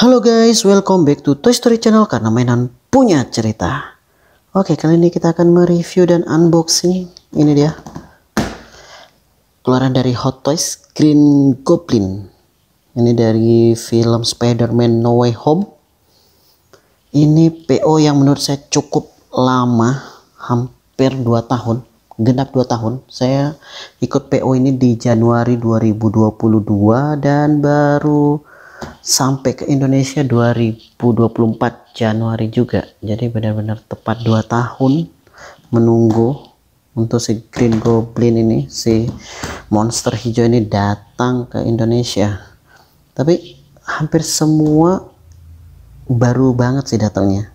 Halo guys, welcome back to Toy Story Channel karena mainan punya cerita. Oke, kali ini kita akan mereview dan unboxing. Ini dia keluaran dari Hot Toys Green Goblin. Ini dari film Spider-Man No Way Home. Ini PO yang menurut saya cukup lama, hampir 2 tahun, genap 2 tahun. Saya ikut PO ini di Januari 2022 dan baru sampai ke Indonesia 2024 Januari juga. Jadi benar-benar tepat 2 tahun menunggu untuk si Green Goblin ini, si monster hijau ini datang ke Indonesia. Tapi hampir semua baru banget sih datangnya.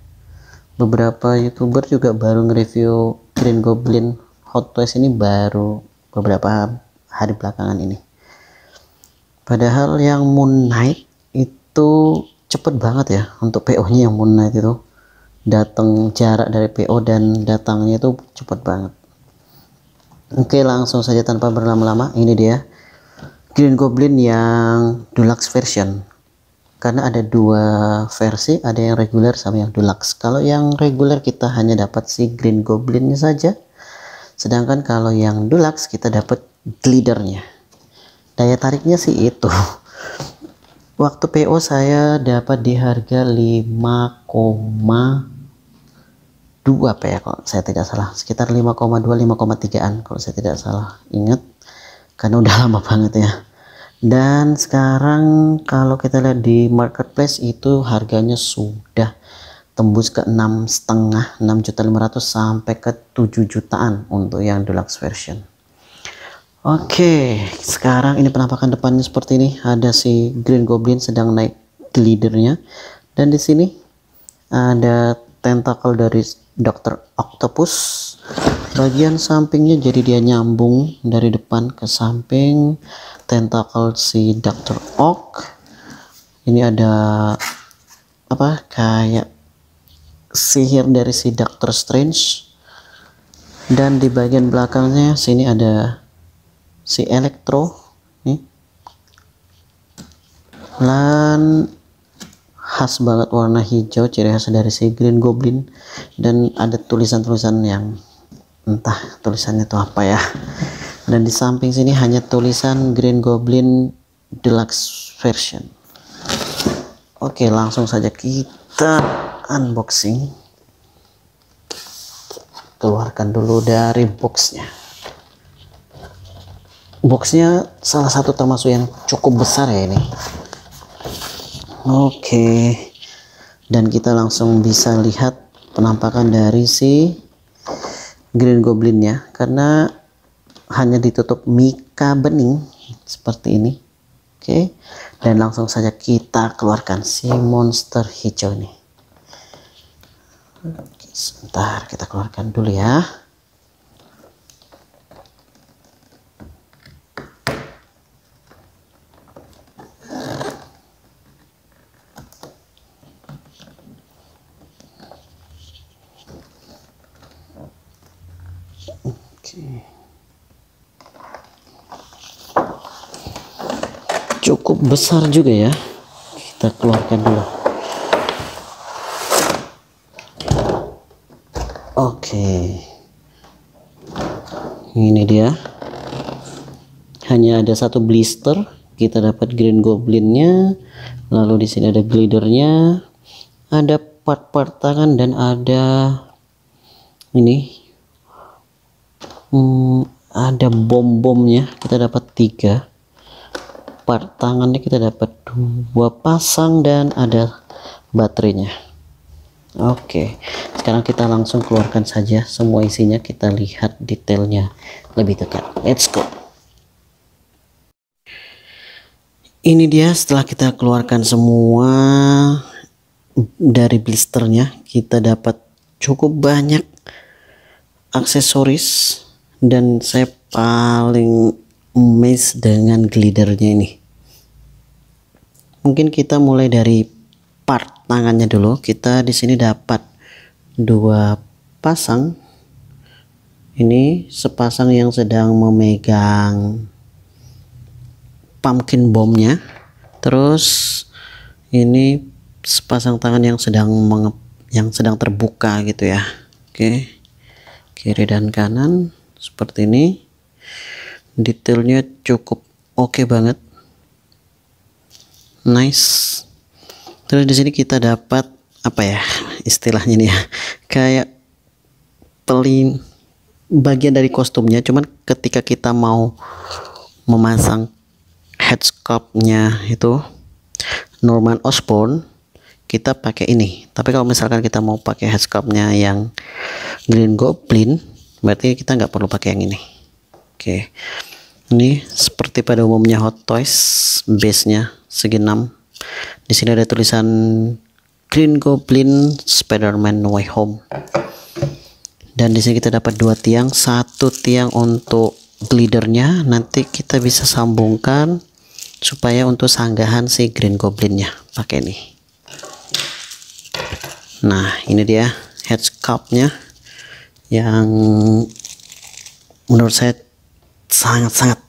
Beberapa YouTuber juga baru nge-review Green Goblin Hot Toys ini baru beberapa hari belakangan ini. Padahal yang Moon Knight itu cepet banget ya untuk PO-nya. Yang Moon Knight itu datang jarak dari PO dan datangnya itu cepet banget. Oke, langsung saja tanpa berlama-lama, ini dia Green Goblin yang deluxe version. Karena ada 2 versi, ada yang reguler sama yang deluxe. Kalau yang reguler kita hanya dapat si Green Goblinnya saja, sedangkan kalau yang deluxe kita dapat glidernya. Daya tariknya sih itu. Waktu PO saya dapat di harga 5,2 apa ya kalau saya tidak salah, sekitar 5,2 5,3an kalau saya tidak salah ingat, karena udah lama banget ya. Dan sekarang kalau kita lihat di marketplace itu harganya sudah tembus ke 6,5, 6.500.000 sampai ke 7 jutaan untuk yang deluxe version. Oke, sekarang ini penampakan depannya seperti ini. Ada si Green Goblin sedang naik glidernya, dan di sini ada tentakel dari Dr. Octopus. Bagian sampingnya jadi dia nyambung dari depan ke samping. Tentakel si Dr. Ock. Ini ada apa, kayak sihir dari si Dr. Strange. Dan di bagian belakangnya sini ada si Electro nih. Dan khas banget warna hijau, ciri khas dari si Green Goblin. Dan ada tulisan-tulisan yang entah tulisannya itu apa ya. Dan di samping sini hanya tulisan Green Goblin Deluxe Version. Oke, langsung saja kita unboxing. Keluarkan dulu dari boxnya. Boxnya salah satu termasuk yang cukup besar ya ini. Oke, dan kita langsung bisa lihat penampakan dari si Green Goblinnya, karena hanya ditutup mika bening seperti ini. Oke, dan langsung saja kita keluarkan si monster hijau ini. Oke, sebentar kita keluarkan dulu ya. Cukup besar juga ya, kita keluarkan dulu. Oke, ini dia, hanya ada 1 blister. Kita dapat Green Goblinnya, lalu di sini ada glidernya, ada part-part tangan, dan ada ini ada bom-bomnya. Kita dapat 3 part tangannya, kita dapat 2 pasang, dan ada baterainya. Oke, sekarang kita langsung keluarkan saja semua isinya, kita lihat detailnya lebih dekat. Let's go. Ini dia setelah kita keluarkan semua dari blisternya, kita dapat cukup banyak aksesoris, dan saya paling amazed dengan glidernya ini. Mungkin kita mulai dari part tangannya dulu. Kita di sini dapat 2 pasang. Ini sepasang yang sedang memegang pumpkin bomnya. Terus ini sepasang tangan yang sedang terbuka gitu ya. Oke, kiri dan kanan seperti ini. Detailnya cukup oke banget, nice. Terus di sini kita dapat apa ya istilahnya nih ya, kayak bagian dari kostumnya. Cuman ketika kita mau memasang headscarf-nya itu Norman Osborn, kita pakai ini. Tapi kalau misalkan kita mau pakai headscarf-nya yang Green Goblin, berarti kita nggak perlu pakai yang ini. Oke, ini seperti pada umumnya Hot Toys, base-nya segi 6. Di sini ada tulisan Green Goblin Spider-Man No Way Home. Dan di sini kita dapat 2 tiang, 1 tiang untuk glidernya, nanti kita bisa sambungkan supaya untuk sanggahan si Green Goblinnya pakai ini. Nah, ini dia headscarf-nya yang menurut saya sangat-sangat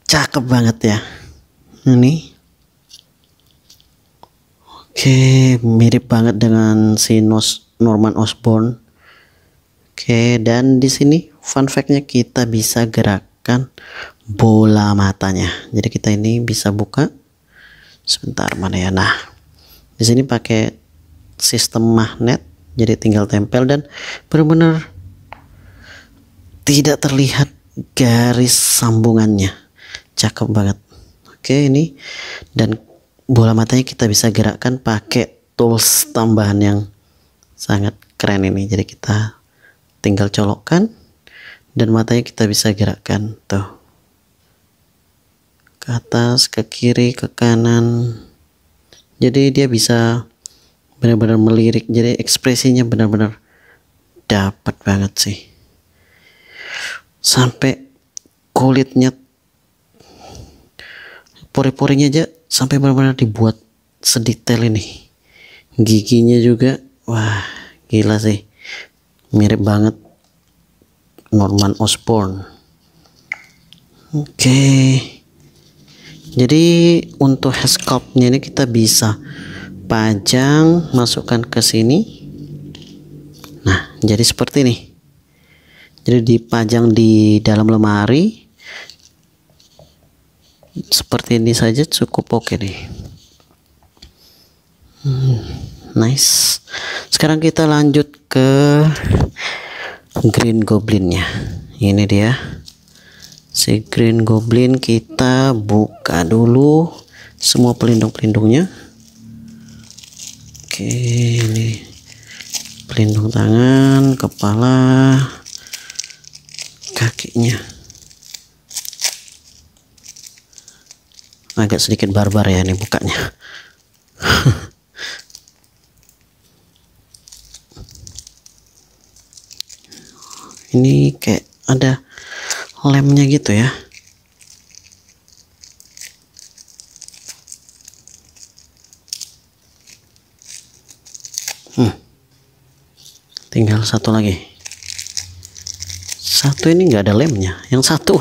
cakep banget ya. Ini oke, mirip banget dengan si Norman Osborn. Oke, dan di sini fun fact-nya kita bisa gerakkan bola matanya. Jadi kita ini bisa buka. Sebentar, mana ya? Nah, di sini pakai sistem magnet, jadi tinggal tempel dan benar-benar tidak terlihat garis sambungannya. Cakep banget. Oke, ini dan bola matanya kita bisa gerakkan pakai tools tambahan yang sangat keren ini. Jadi kita tinggal colokkan dan matanya kita bisa gerakkan tuh, ke atas, ke kiri, ke kanan. Jadi dia bisa benar-benar melirik. Jadi ekspresinya benar-benar dapat banget sih. Sampai kulitnya, pori-porinya aja sampai benar-benar dibuat sedetail ini. Giginya juga, wah gila sih, mirip banget Norman Osborn. Oke, jadi untuk headscarf-nya ini kita bisa pajang, masukkan ke sini. Nah, jadi seperti ini. Jadi dipajang di dalam lemari seperti ini saja cukup oke nih. Nice. Sekarang kita lanjut ke Green Goblinnya. Ini dia si Green Goblin. Kita buka dulu semua pelindung-pelindungnya. Oke, ini pelindung tangan, kepala, kakinya. Agak sedikit barbar ya ini bukanya. Ini kayak ada lemnya gitu ya. Tinggal satu lagi. Satu ini nggak ada lemnya. Yang satu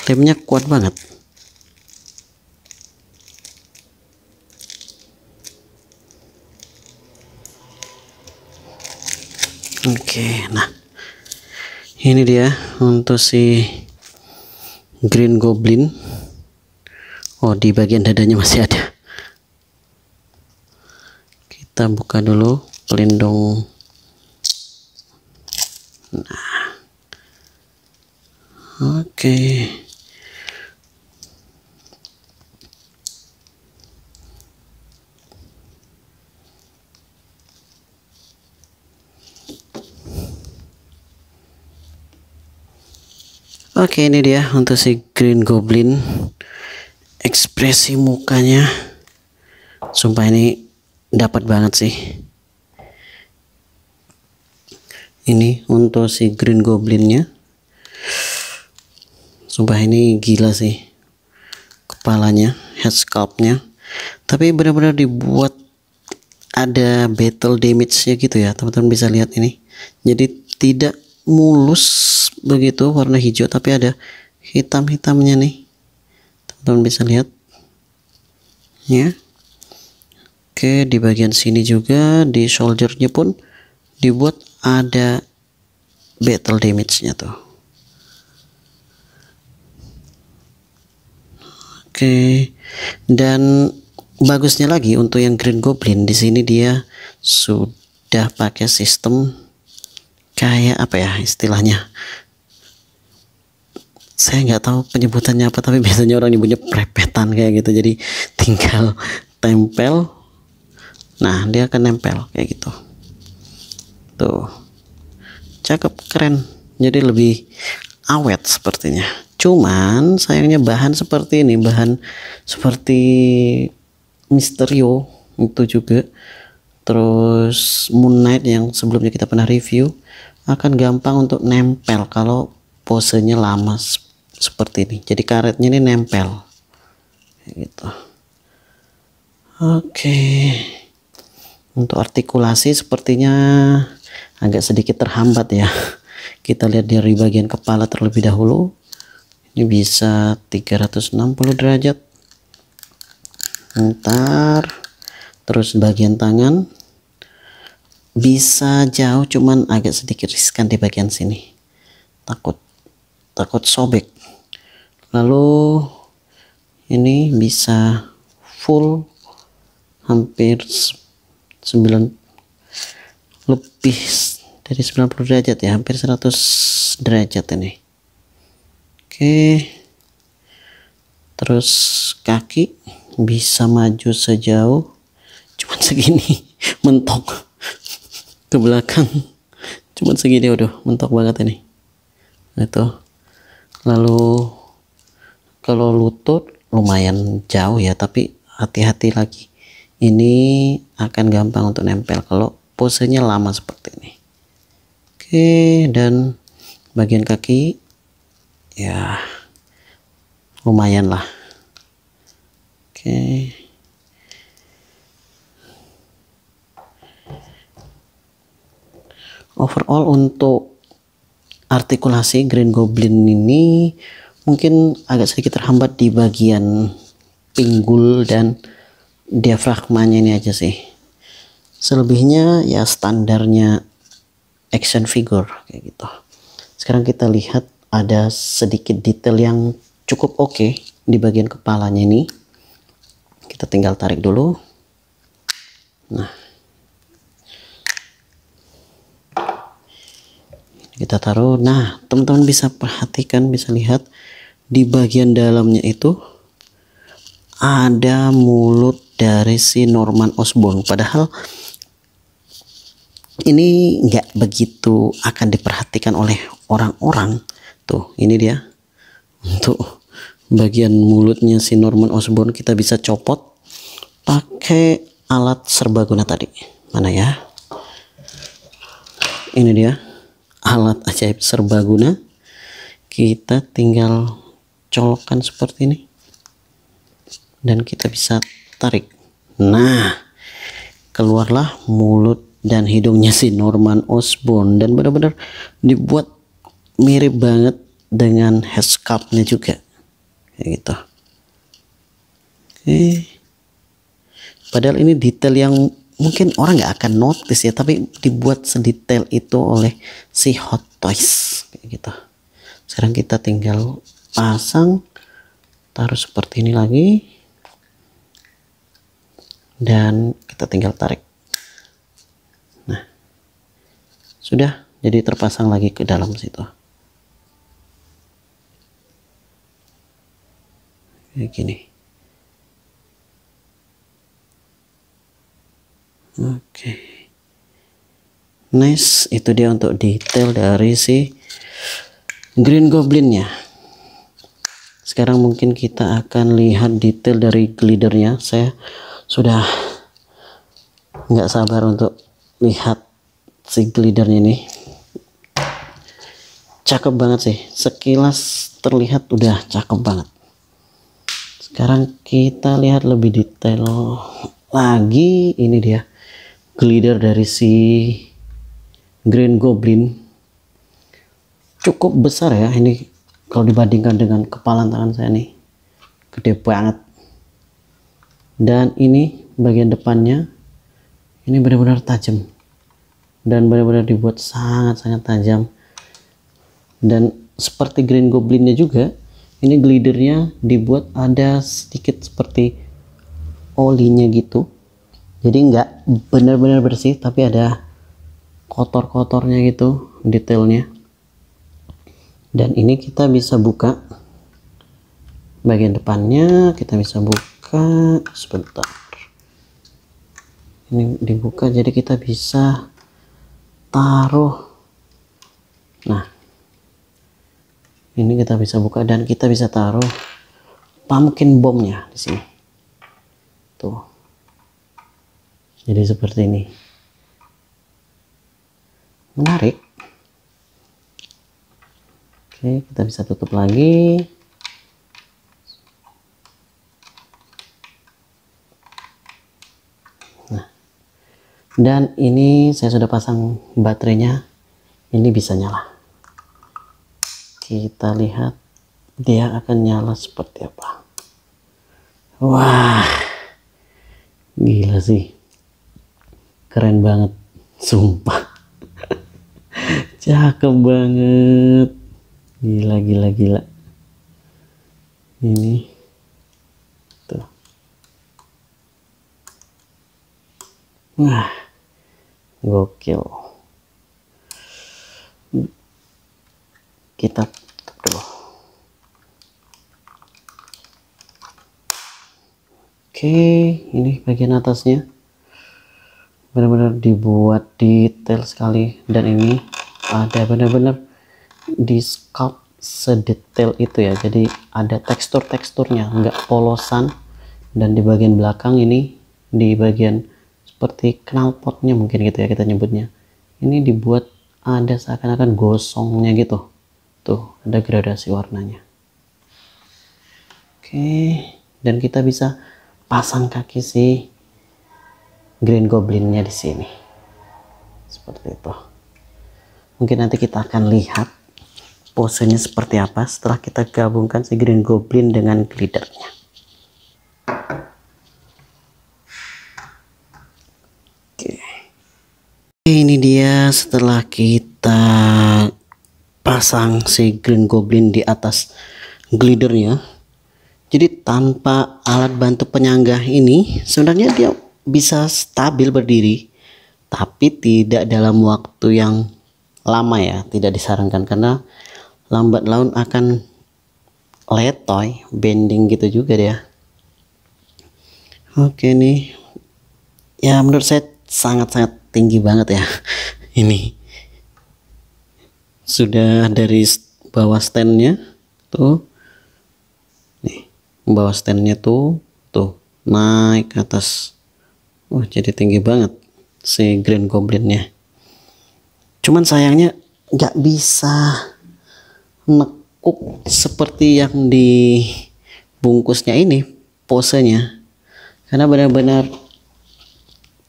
lemnya kuat banget. Oke, nah ini dia untuk si Green Goblin. Oh, di bagian dadanya masih ada. Kita buka dulu pelindung. Nah, oke. Oke, ini dia untuk si Green Goblin. Ekspresi mukanya sumpah ini dapat banget sih. Ini untuk si Green Goblinnya, sumpah ini gila sih kepalanya, headscarf-nya. Tapi benar-benar dibuat ada battle damage-nya gitu ya, teman-teman bisa lihat ini. Jadi tidak mulus begitu warna hijau, tapi ada hitam-hitamnya nih, teman-teman bisa lihat ya. Oke, di bagian sini juga di shouldernya pun dibuat ada battle damage-nya tuh. Oke, dan bagusnya lagi untuk yang Green Goblin di sini dia sudah pakai sistem kayak apa ya istilahnya, saya nggak tahu penyebutannya apa, tapi biasanya orang nyebutnya prepetan kayak gitu. Jadi tinggal tempel, nah dia akan nempel kayak gitu tuh, cakep, keren, jadi lebih awet sepertinya. Cuman sayangnya bahan seperti ini, bahan seperti Mysterio itu juga, terus Moon Knight yang sebelumnya kita pernah review, akan gampang untuk nempel kalau posenya lama seperti ini. Jadi karetnya ini nempel gitu. Oke, untuk artikulasi sepertinya agak sedikit terhambat ya. Kita lihat dari bagian kepala terlebih dahulu. Ini bisa 360 derajat. Ntar terus bagian tangan bisa jauh, cuman agak sedikit riskan di bagian sini, takut sobek. Lalu ini bisa full hampir 9 lebih dari 90 derajat ya, hampir 100 derajat ini. Oke, terus kaki bisa maju sejauh cuman segini mentok ke belakang, cuman segini, waduh mentok banget ini itu. Lalu kalau lutut lumayan jauh ya, tapi hati-hati lagi, ini akan gampang untuk nempel kalau posenya lama seperti ini. Oke, dan bagian kaki ya lumayan lah. Oke, overall untuk artikulasi Green Goblin ini mungkin agak sedikit terhambat di bagian pinggul dan diafragmanya ini aja sih. Selebihnya ya standarnya action figure kayak gitu. Sekarang kita lihat ada sedikit detail yang cukup oke di bagian kepalanya ini. Kita tinggal tarik dulu. Nah, kita taruh. Nah, teman-teman bisa perhatikan, bisa lihat di bagian dalamnya itu ada mulut dari si Norman Osborn. Padahal ini nggak begitu akan diperhatikan oleh orang-orang. Tuh, ini dia. Untuk bagian mulutnya si Norman Osborn kita bisa copot pakai alat serbaguna tadi. Mana ya? Ini dia, alat ajaib serbaguna. Kita tinggal colokkan seperti ini dan kita bisa tarik. Nah, keluarlah mulut dan hidungnya si Norman Osborn, dan benar-benar dibuat mirip banget dengan headscarf-nya juga kayak gitu. Oke, padahal ini detail yang mungkin orang nggak akan notice ya, tapi dibuat sedetail itu oleh si Hot Toys kayak gitu. Sekarang kita tinggal pasang, taruh seperti ini lagi, dan kita tinggal tarik. Nah, sudah jadi terpasang lagi ke dalam situ kayak gini. Oke, nice. Itu dia untuk detail dari si Green Goblin-nya. Sekarang mungkin kita akan lihat detail dari glidernya. Saya sudah nggak sabar untuk lihat si glidernya ini. Cakep banget sih, sekilas terlihat udah cakep banget. Sekarang kita lihat lebih detail lagi. Ini dia glider dari si Green Goblin. Cukup besar ya ini kalau dibandingkan dengan kepala tangan saya nih, gede banget. Dan ini bagian depannya ini benar-benar tajam dan benar-benar dibuat sangat-sangat tajam. Dan seperti Green Goblinnya juga, ini glidernya dibuat ada sedikit seperti olinya gitu, jadi nggak benar-benar bersih tapi ada kotor-kotornya gitu detailnya. Dan ini kita bisa buka bagian depannya, kita bisa buka sebentar, ini dibuka jadi kita bisa taruh. Nah, ini kita bisa buka dan kita bisa taruh pumpkin bombnya di sini tuh, jadi seperti ini, menarik. Oke, kita bisa tutup lagi. Nah, dan ini saya sudah pasang baterainya, ini bisa nyala. Kita lihat dia akan nyala seperti apa. Wah, gila sih, keren banget, sumpah. Cakep banget, gila. Ini tuh, wah, gokil. Kita tutup dulu. Oke, ini bagian atasnya benar-benar dibuat detail sekali, dan ini ada benar-benar di sculpt sedetail itu ya, jadi ada teksturnya, nggak polosan. Dan di bagian belakang ini, di bagian seperti knalpotnya mungkin gitu ya kita nyebutnya, ini dibuat ada seakan-akan gosongnya gitu tuh, ada gradasi warnanya. Oke, dan kita bisa pasang kaki si Green Goblinnya di sini seperti itu. Mungkin nanti kita akan lihat posenya seperti apa setelah kita gabungkan si Green Goblin dengan glidernya. Oke, ini dia setelah kita pasang si Green Goblin di atas glidernya. Jadi tanpa alat bantu penyangga ini sebenarnya dia bisa stabil berdiri, tapi tidak dalam waktu yang lama ya, tidak disarankan karena lambat laun akan letoy, bending gitu juga dia. Oke nih, ya menurut saya sangat-sangat tinggi banget ya. Ini sudah dari bawah standnya tuh, nih bawah standnya tuh naik ke atas. Wah, jadi tinggi banget si Green Goblinnya. Cuman sayangnya nggak bisa nekuk seperti yang di bungkusnya ini posenya, karena benar-benar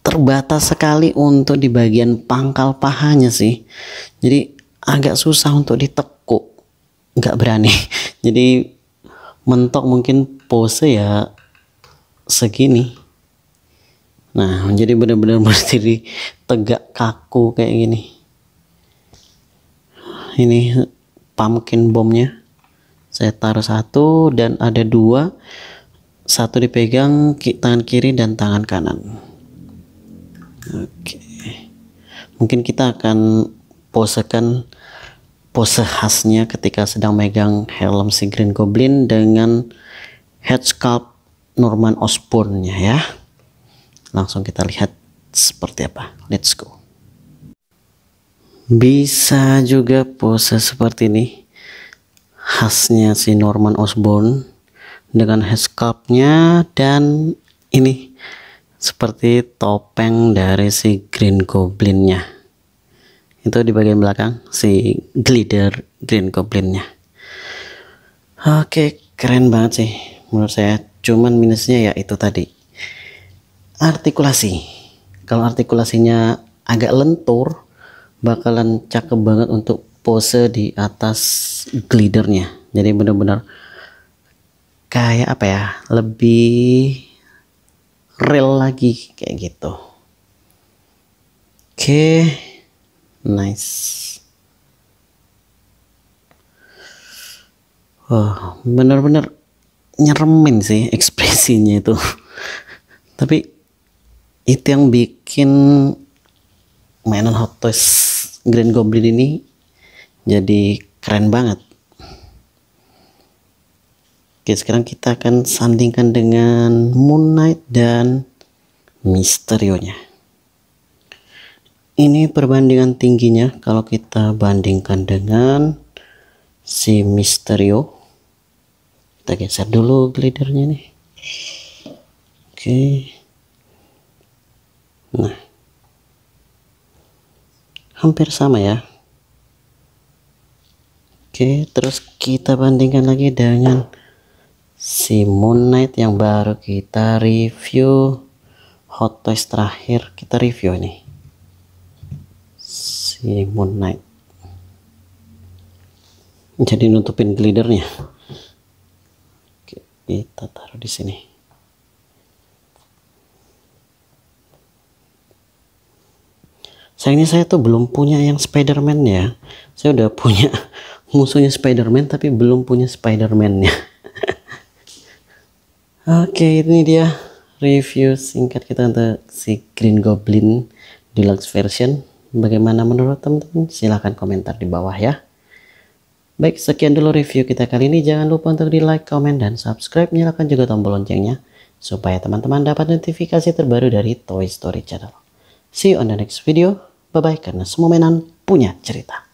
terbatas sekali untuk di bagian pangkal pahanya sih. Jadi agak susah untuk ditekuk, nggak berani. Jadi mentok mungkin pose ya segini. Nah, jadi benar-benar berdiri tegak kaku kayak gini. Ini pumpkin bomnya saya taruh satu, dan ada dua, satu dipegang tangan kiri dan tangan kanan. Oke, mungkin kita akan posekan pose khasnya ketika sedang megang helm si Green Goblin dengan head sculpt Norman Osborn-nya ya. Langsung kita lihat seperti apa. Let's go. Bisa juga pose seperti ini, khasnya si Norman Osborn dengan head sculpt-nya, dan ini seperti topeng dari si Green Goblin-nya. Itu di bagian belakang si glider Green Goblin-nya. Oke, keren banget sih menurut saya. Cuman minusnya ya itu tadi, artikulasi. Kalau artikulasinya agak lentur, bakalan cakep banget untuk pose di atas glidernya. Jadi benar-benar kayak apa ya, lebih real lagi kayak gitu. Oke, nice. Wah, bener-bener nyeremin sih ekspresinya itu. Tapi itu yang bikin mainan Hot Toys Green Goblin ini jadi keren banget. Oke, sekarang kita akan sandingkan dengan Moon Knight dan Mysterio-nya. Ini perbandingan tingginya kalau kita bandingkan dengan si Mysterio. Kita geser dulu glidernya nih. Oke. Nah, hampir sama ya. Oke, terus kita bandingkan lagi dengan si Moon Knight yang baru kita review. Hot Toys terakhir kita review ini, si Moon Knight. Jadi nutupin glidernya. Oke, kita taruh di sini. Sayangnya saya tuh belum punya yang Spider-Man ya. Saya udah punya musuhnya Spider-Man tapi belum punya Spider-Man-nya. Oke, ini dia review singkat kita untuk si Green Goblin Deluxe version. Bagaimana menurut teman-teman? Silahkan komentar di bawah ya. Baik, sekian dulu review kita kali ini. Jangan lupa untuk di like, comment, dan subscribe. Nyalakan juga tombol loncengnya supaya teman-teman dapat notifikasi terbaru dari Toy Story Channel. See you on the next video. Bye-bye, karena semua mainan punya cerita.